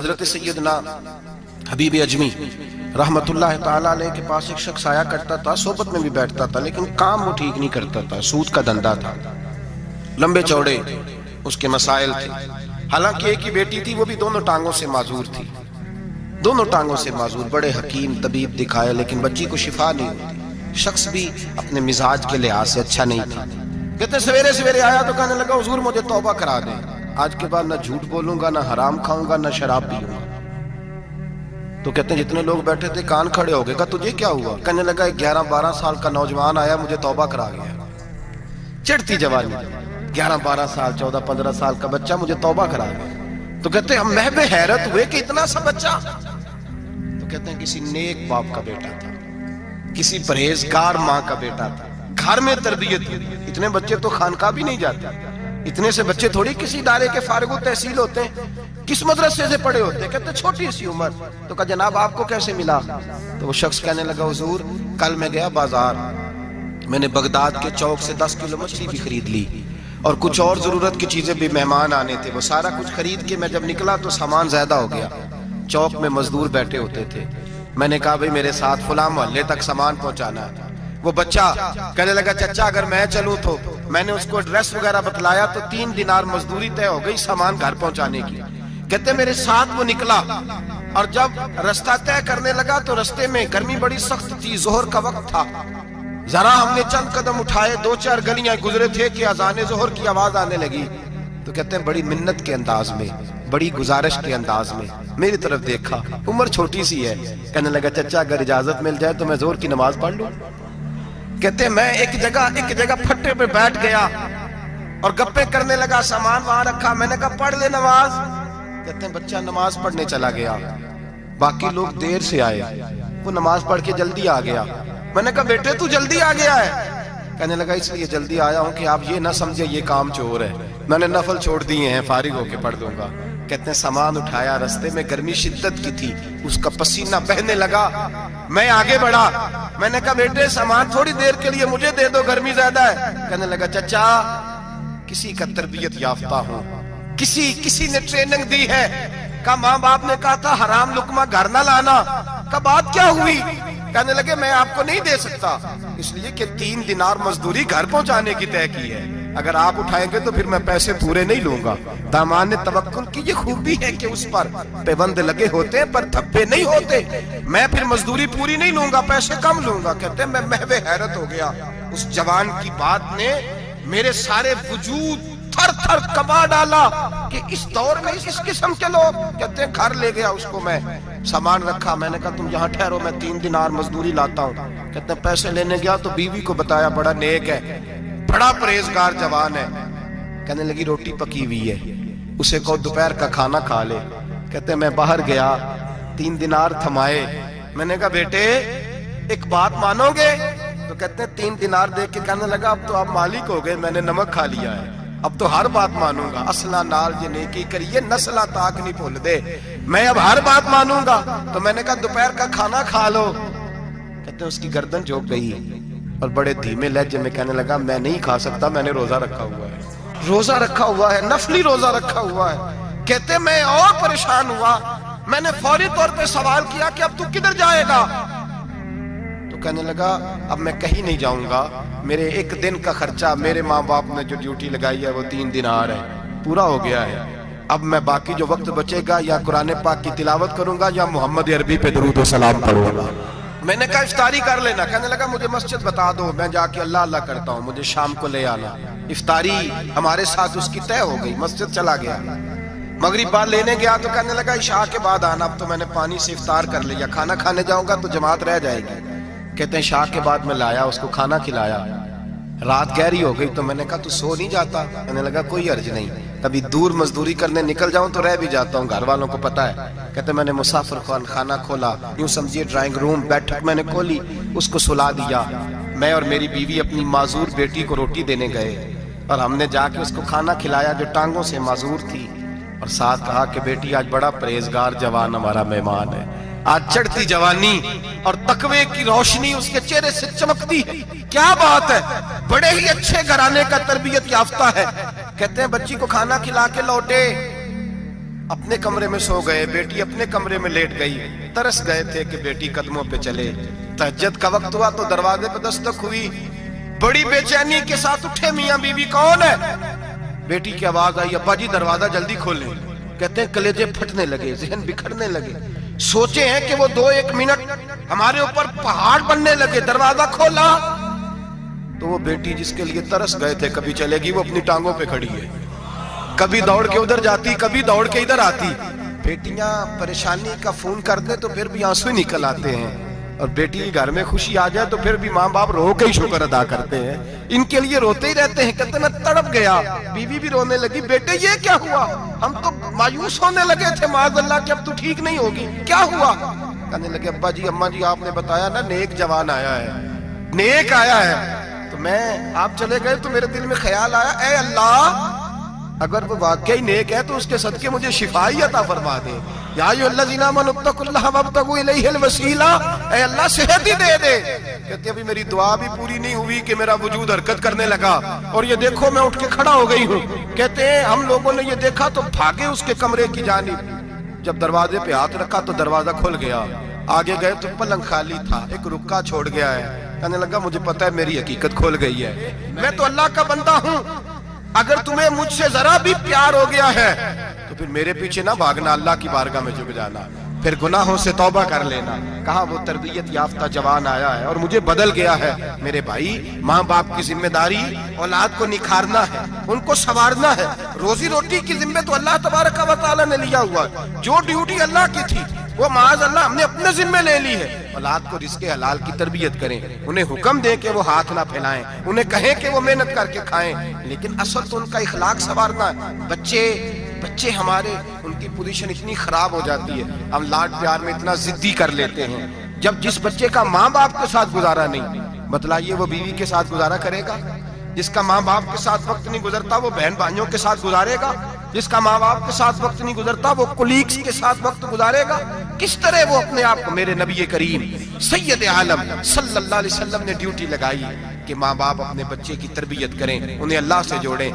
حضرت سیدنا حبیب اجمی رحمت اللہ تعالیٰ علیہ کے پاس ایک شخص آیا کرتا تھا، صحبت میں بھی بیٹھتا تھا، لیکن کام وہ ٹھیک نہیں کرتا تھا، سود کا دھندا تھا، لمبے چوڑے اس کے مسائل تھے۔ حالانکہ ایک ہی بیٹی تھی، وہ بھی دونوں ٹانگوں سے معذور تھی، دونوں ٹانگوں سے معذور، بڑے حکیم طبیب دکھائے لیکن بچی کو شفا نہیں ہوتی۔ شخص بھی اپنے مزاج کے لحاظ سے اچھا نہیں تھا۔ کہتے سویرے سویرے آیا تو کہنے لگا حضور مجھے توبہ کرا دیں، آج کے بعد نہ جھوٹ بولوں گا، نہ حرام کھاؤں گا، نہ شراب پیوں گا۔ تو کہتے ہیں جتنے لوگ بیٹھے تھے کان کھڑے ہو گئے، کہا تجھے کیا ہوا؟ کہنے لگا 11-12 سال کا نوجوان آیا مجھے توبہ کرا گیا، چڑھتی جوانی، 11-12 سال 14-15 سال کا بچہ مجھے توبہ کرا گیا۔ تو کہتے ہیں ہم محو حیرت ہوئے کہ اتنا سا بچہ۔ تو کہتے ہیں کسی نیک باپ کا بیٹا تھا، کسی پرہیزگار ماں کا بیٹا تھا، گھر میں تربیت ہوئی۔ اتنے بچے تو خانقاہ بھی نہیں جاتے، اتنے سے بچے تھوڑی کسی ادارے کے فارغ التحصیل ہوتے ہیں، کس مدرسے سے پڑھے ہوتے ہیں؟ کہتے چھوٹی سی عمر۔ تو کہا جناب آپ کو کیسے ملا؟ تو وہ شخص کہنے لگا حضور کل میں گیا بازار، میں نے بغداد کے چوک سے 10 کلو مچھلی بھی خرید لی اور کچھ اور ضرورت کی چیزیں بھی، مہمان آنے تھے، وہ سارا کچھ خرید کے میں جب نکلا تو سامان زیادہ ہو گیا۔ چوک میں مزدور بیٹھے ہوتے تھے، میں نے کہا بھئی میرے ساتھ فلاں محلے تک سامان پہنچانا ہے۔ وہ بچہ کہنے لگا چچا اگر میں چلوں تو، میں نے اس کو ایڈریس وغیرہ بتلایا تو 3 دینار مزدوری طے ہو گئی سامان گھر پہنچانے کی۔ کہتے میرے ساتھ وہ نکلا اور جب رستہ طے کرنے لگا تو رستے میں گرمی بڑی سخت تھی، ظہر کا وقت تھا، ذرا ہم نے چند قدم اٹھائے، 2-4 گلیاں گزرے تھے کہ اذان ظہر کی آواز آنے لگی۔ تو کہتے ہیں بڑی منت کے انداز میں، بڑی گزارش کے انداز میں میری طرف دیکھا، عمر چھوٹی سی ہے، کہنے لگا چچا اگر اجازت مل جائے تو میں ظہر کی نماز پڑھ لوں۔ کہتے ہیں میں ایک جگہ پھٹے پہ بیٹھ گیا اور گپے کرنے لگا، سامان وہاں رکھا، میں نے کہا پڑھ لے نماز۔ کہتے ہیں بچہ نماز پڑھنے چلا گیا، باقی لوگ دیر سے آئے، وہ نماز پڑھ کے جلدی آ گیا۔ میں نے کہا بیٹے تو جلدی آ گیا ہے؟ کہنے لگا اس لیے جلدی آیا ہوں کہ آپ یہ نہ سمجھے یہ کام چور ہے، میں نے نفل چھوڑ دیے ہیں، فارغ ہو کے پڑھ دوں گا۔ کہتے ہیں سامان اٹھایا، رستے میں گرمی شدت کی تھی، اس کا پسینہ بہنے لگا، میں آگے بڑھا، میں نے کہا بیٹے سامان تھوڑی دیر کے لیے مجھے دے دو، گرمی زیادہ ہے۔ کہنے لگا چچا کسی کا تربیت یافتہ ہوں، کسی نے ٹریننگ دی ہے، کہا ماں باپ نے کہا تھا حرام لقمہ گھر نہ لانا، کہا بات کیا ہوئی؟ کہنے لگے میں آپ کو نہیں دے سکتا، اس لیے کہ 3 دینار مزدوری گھر پہنچانے کی طے کی ہے، اگر آپ اٹھائیں گے تو پھر میں پیسے پورے نہیں لوں گا۔ دامان توکل کی یہ خوبی ہے کہ اس پر پیبند لگے ہوتے ہیں پر دھبے نہیں ہوتے، میں پھر مزدوری پوری نہیں لوں گا، پیسے کم لوں گا۔ کہتے ہیں میں محو حیرت ہو گیا، اس جوان کی بات نے میرے سارے وجود تھر تھر کبا ڈالا کہ اس دور میں اس قسم کے لوگ۔ کہتے ہیں گھر لے گیا اس کو، میں سامان رکھا، میں نے کہا تم یہاں ٹھہرو میں 3 دینار مزدوری لاتا ہوں۔ کہتے ہیں پیسے لینے گیا تو بیوی کو بتایا، بڑا نیک ہے، بڑا پرہیزگار جوان ہے۔ کہنے لگی روٹی پکی ہوئی ہے، اسے کہو دوپہر کا کھانا کھا لے۔ کہتے ہیں میں باہر گیا، 3 دینار تھمائے، میں نے کہا بیٹے ایک بات مانو گے؟ تو کہتے ہیں 3 دینار دے کے کہنے لگا اب تو آپ مالک ہو گئے، میں نے نمک کھا لیا ہے، اب تو ہر بات مانوں گا، اصلہ نال یہ نیکی کریے نسلہ تاک نہیں بھول دے، میں اب ہر بات مانوں گا۔ تو میں نے کہا دوپہر کا کھانا کھا لو۔ کہتے ہیں اس کی گردن جھک گئی اور بڑے دھیمے لہجے میں کہنے لگا میں نہیں کھا سکتا، میں نے روزہ رکھا ہوا ہے، روزہ رکھا ہوا ہے، نفلی روزہ رکھا ہوا ہے۔ کہتے میں اور پریشان ہوا، میں نے فوری طور پہ سوال کیا کہ اب تو کدھر جائے گا؟ تو کہنے لگا اب میں کہیں نہیں جاؤں گا، میرے 1 دن کا خرچہ میرے ماں باپ نے جو ڈیوٹی لگائی ہے وہ 3 دینار ہے، پورا ہو گیا ہے، اب میں باقی جو وقت بچے گا یا قرآن پاک کی تلاوت کروں گا یا محمد عربی پہ درود و سلام پڑھوں گا۔ میں نے کہا افطاری کر لینا۔ کہنے لگا مجھے مسجد بتا دو، میں جا کے اللہ اللہ کرتا ہوں، مجھے شام کو لے آنا۔ افطاری ہمارے ساتھ اس کی طے ہو گئی، مسجد چلا گیا، مغرب بعد لینے گیا تو کہنے لگا عشاء کے بعد آنا، اب تو میں نے پانی سے افطار کر لیا، کھانا کھانے جاؤں گا تو جماعت رہ جائے گی۔ کہتے ہیں عشاء کے بعد میں لایا، اس کو کھانا کھلایا، رات گہری ہو گئی تو میں نے کہا تو سو نہیں جاتا؟ کہنے لگا کوئی عرض نہیں، کبھی دور مزدوری کرنے نکل جاؤں تو رہ بھی جاتا ہوں، گھر والوں کو پتا ہے۔ کہتے میں نے مسافر خانہ کھولا، یوں سمجھیے ڈرائنگ روم بیٹھک میں نے کھولی، اس کو سلا دیا، میں اور میری بیوی اپنی معذور بیٹی کو روٹی دینے گئے اور ہم نے جا کے اس کو کھانا کھلایا جو ٹانگوں سے معذور تھی، اور ساتھ کہا کہ بیٹی آج بڑا پرہیزگار جوان ہمارا مہمان ہے، آج چڑھتی جوانی اور تقوی کی روشنی اس کے چہرے سے چمکتی ہے، کیا بات ہے، بڑے ہی اچھے گھرانے کا تربیت یافتہ ہے۔ کہتے ہیں بچی کو کھانا کھلا کے لوٹے، اپنے کمرے میں سو گئے، بیٹی اپنے کمرے میں لیٹ گئی، ترس گئے تھے کہ بیٹی قدموں پہ چلے۔ تہجد کا وقت ہوا تو دروازے پہ دستک ہوئی، بڑی بے چینی کے ساتھ اٹھے میاں بیوی، کون ہے؟ بیٹی کی آواز آئی، ابا جی دروازہ جلدی کھولیں۔ کہتے ہیں کلیجے پھٹنے لگے، ذہن بکھرنے لگے، سوچے ہیں کہ وہ 2-1 منٹ ہمارے اوپر پہاڑ بننے لگے۔ دروازہ کھولا تو وہ بیٹی جس کے لیے ترس گئے تھے کبھی چلے گی، وہ اپنی ٹانگوں پہ کھڑی ہے، کبھی دوڑ کے ادھر جاتی، کبھی دوڑ کے ادھر آتی۔ بیٹیاں پریشانی کا فون کر دیں تو پھر بھی آنسو نکل آتے ہیں، اور بیٹی گھر میں خوشی آ جائے تو پھر بھی ماں باپ رو کے ہی شکر ادا کرتے ہیں۔ ان کے لیے روتے ہی رہتے ہیں، کہتے میں تڑپ گیا۔ بیوی بھی رونے لگی، بیٹے یہ کیا ہوا؟ ہم تو مایوس ہونے لگے تھے معاذ اللہ کہ اب تو ٹھیک نہیں ہوگی، کیا ہوا؟ کہنے لگے ابا جی اماں جی آپ نے بتایا نا نیک جوان آیا ہے، نیک آیا ہے، تو میں آپ چلے گئے تو میرے دل میں خیال آیا اے اللہ اگر وہ واقعی نیک ہے تو اس کے صدقے مجھے شفائی عطا فرما دے۔ یا ایھا الذین آمنوا اتقوا اللہ وابتغوا الیہ الوسیلہ، اے اللہ صحت ہی دے دے۔ کہتے ابھی میری دعا بھی پوری نہیں ہوئی کہ میرا وجود حرکت کرنے لگا، اور یہ دیکھو میں اٹھ کے کھڑا ہو گئی ہوں۔ کہتے ہیں ہم لوگوں نے یہ دیکھا تو بھاگے اس کے کمرے کی جانب، جب دروازے پہ ہاتھ رکھا تو دروازہ کھل گیا، آگے گئے تو پلنگ خالی تھا، ایک رکا چھوڑ گیا ہے۔ کہنے لگا مجھے پتا ہے میری حقیقت کھول گئی ہے، میں تو اللہ کا بندہ ہوں، اگر تمہیں مجھ سے ذرا بھی پیار ہو گیا ہے تو پھر میرے پیچھے نہ بھاگنا، اللہ کی بارگاہ میں جھک جانا، پھر گناہوں سے توبہ کر لینا۔ کہا وہ تربیت یافتہ جوان آیا ہے اور مجھے بدل گیا ہے۔ میرے بھائی ماں باپ کی ذمہ داری اولاد کو نکھارنا ہے، ان کو سنوارنا ہے، روزی روٹی کی ذمہ تو اللہ تبارک و تعالیٰ نے لیا ہوا ہے، جو ڈیوٹی اللہ کی تھی وہ معاذ اللہ ہم نے اپنے ذمہ لے لی ہے۔ اولاد کو رزق حلال کی تربیت کریں، انہیں حکم دیں کہ وہ ہاتھ نہ پھیلائیں، انہیں کہیں کہ وہ محنت کر کے کھائیں، لیکن اصل تو ان کا اخلاق سنوارنا ہے۔ بچے ہمارے ان کی پوزیشن اتنی خراب ہو جاتی ہے، ہم لاڈ پیار میں اتنا ضدی کر لیتے ہیں، جب جس بچے کا ماں باپ کے ساتھ گزارا نہیں، بتلائیے وہ بیوی کے ساتھ گزارا کرے گا؟ جس کا ماں باپ کے ساتھ وقت نہیں گزرتا وہ بہن بھائیوں کے ساتھ گزارے گا؟ جس کا ماں باپ کے ساتھ وقت نہیں گزرتا وہ کولیگز کے ساتھ وقت گزارے گا؟ کس طرح وہ اپنے آپ کو، میرے نبی کریم سید عالم صلی اللہ علیہ وسلم نے ڈیوٹی لگائی کہ ماں باپ اپنے بچے کی تربیت کریں، انہیں اللہ سے جوڑیں۔